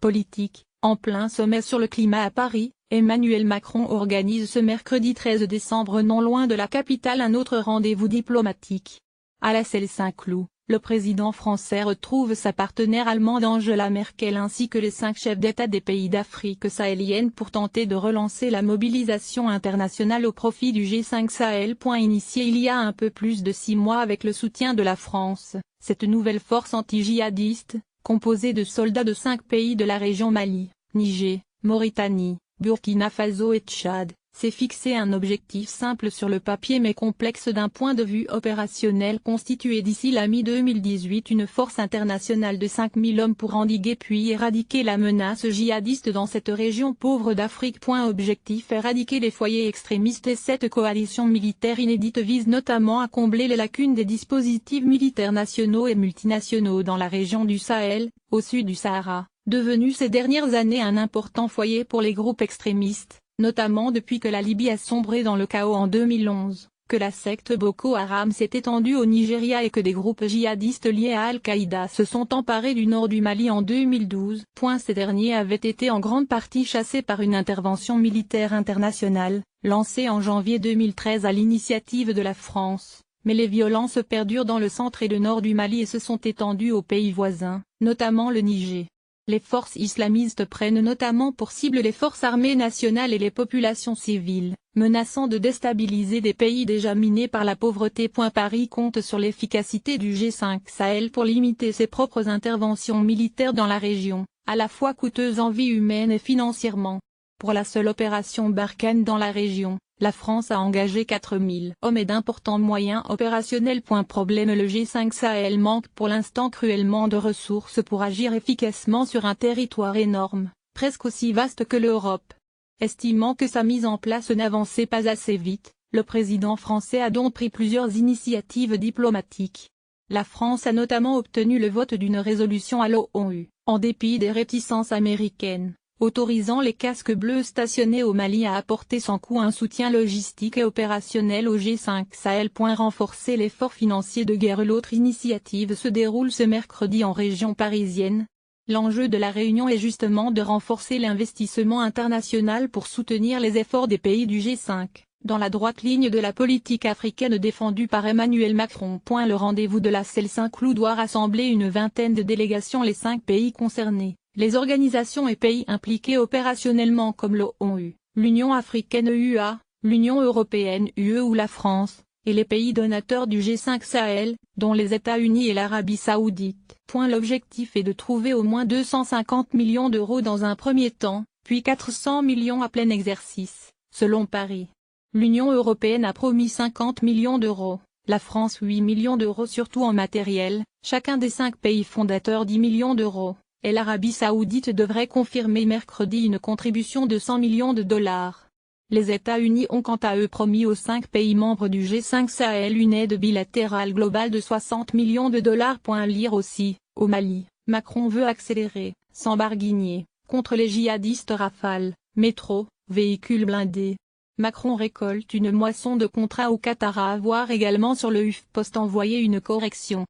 Politique. En plein sommet sur le climat à Paris, Emmanuel Macron organise ce mercredi 13 décembre non loin de la capitale un autre rendez-vous diplomatique. À la Celle Saint-Cloud, le président français retrouve sa partenaire allemande Angela Merkel ainsi que les 5 chefs d'État des pays d'Afrique sahélienne pour tenter de relancer la mobilisation internationale au profit du G5 Sahel. Initié il y a un peu plus de 6 mois avec le soutien de la France, cette nouvelle force anti-djihadiste, composée de soldats de 5 pays de la région Mali, Niger, Mauritanie, Burkina Faso et Tchad, s'est fixé un objectif simple sur le papier mais complexe d'un point de vue opérationnel: constituer d'ici la mi-2018 une force internationale de 5000 hommes pour endiguer puis éradiquer la menace djihadiste dans cette région pauvre d'Afrique. Objectif: éradiquer les foyers extrémistes, et cette coalition militaire inédite vise notamment à combler les lacunes des dispositifs militaires nationaux et multinationaux dans la région du Sahel, au sud du Sahara, devenu ces dernières années un important foyer pour les groupes extrémistes, notamment depuis que la Libye a sombré dans le chaos en 2011, que la secte Boko Haram s'est étendue au Nigeria et que des groupes djihadistes liés à Al-Qaïda se sont emparés du nord du Mali en 2012. Ces derniers avaient été en grande partie chassés par une intervention militaire internationale, lancée en janvier 2013 à l'initiative de la France, mais les violences perdurent dans le centre et le nord du Mali et se sont étendues aux pays voisins, notamment le Niger. Les forces islamistes prennent notamment pour cible les forces armées nationales et les populations civiles, menaçant de déstabiliser des pays déjà minés par la pauvreté. Paris compte sur l'efficacité du G5 Sahel pour limiter ses propres interventions militaires dans la région, à la fois coûteuses en vie humaine et financièrement. Pour la seule opération Barkhane dans la région, la France a engagé 4000 hommes et d'importants moyens opérationnels. Problème: le G5 Sahel manque pour l'instant cruellement de ressources pour agir efficacement sur un territoire énorme, presque aussi vaste que l'Europe. Estimant que sa mise en place n'avançait pas assez vite, le président français a donc pris plusieurs initiatives diplomatiques. La France a notamment obtenu le vote d'une résolution à l'ONU, en dépit des réticences américaines, autorisant les casques bleus stationnés au Mali à apporter sans coût un soutien logistique et opérationnel au G5 Sahel. Renforcer l'effort financier de guerre. L'autre initiative se déroule ce mercredi en région parisienne. L'enjeu de la réunion est justement de renforcer l'investissement international pour soutenir les efforts des pays du G5, dans la droite ligne de la politique africaine défendue par Emmanuel Macron. Le rendez-vous de la Celle Saint-Cloud doit rassembler une vingtaine de délégations, les 5 pays concernés, les organisations et pays impliqués opérationnellement comme l'ONU, l'Union africaine (EUA), l'Union européenne (UE) ou la France, et les pays donateurs du G5 Sahel, dont les États-Unis et l'Arabie Saoudite. L'objectif est de trouver au moins 250 millions d'euros dans un premier temps, puis 400 millions à plein exercice, selon Paris. L'Union européenne a promis 50 millions d'euros, la France 8 millions d'euros surtout en matériel, chacun des 5 pays fondateurs 10 millions d'euros. Et l'Arabie Saoudite devrait confirmer mercredi une contribution de 100 millions de dollars. Les États-Unis ont quant à eux promis aux 5 pays membres du G5 Sahel une aide bilatérale globale de 60 millions de dollars. Lire aussi, au Mali, Macron veut accélérer, sans barguigner, contre les djihadistes. Rafale, métro, véhicules blindés. Macron récolte une moisson de contrats au Qatar. À voir également sur le HuffPost. Envoyer une correction.